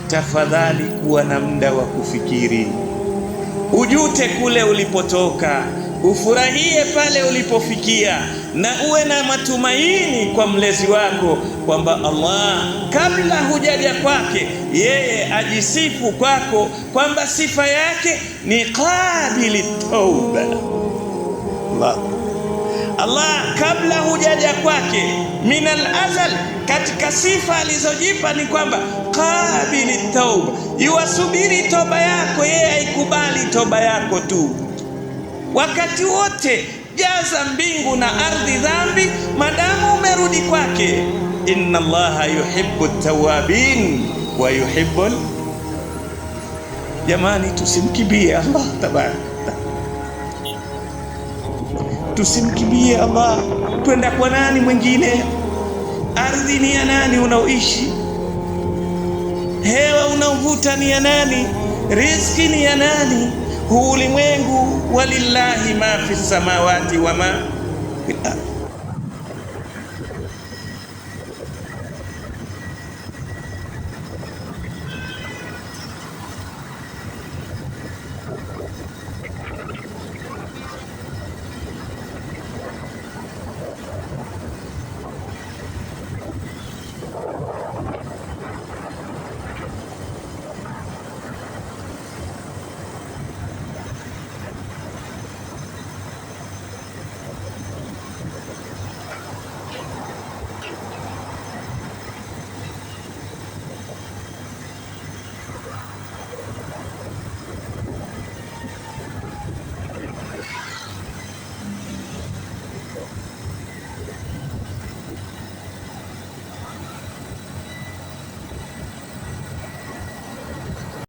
tafadhali kuwa na muda wa kufikiri, ujute kule ulipotoka, ufurahie pale ulipofikia, na uwe na matumaini kwa mlezi wako kwamba Allah kabla hujaja kwake yeye ajisifu kwako kwamba sifa yake ni qabili tauba. Allah kabla hujaja kwake minal azal, katika sifa alizojipa ni kwamba qabili tauba, yuwasubiri toba yako, yeye haikubali toba yako tu. Wakati wote jaza mbingu na ardhi dhambi, madamu umerudi kwake. Inna Allaha yuhibbu tawabin wa yuhibbu. Jamani, tusimkimbie Allah tabaraka, tusimkimbie Allah. Twenda kwa nani mwingine? Ardhi ni ya nani unaoishi? Hewa unaovuta ni ya nani? Riziki ni ya nani? Huu ulimwengu walillahi ma fi samawati wa ma fil ardh.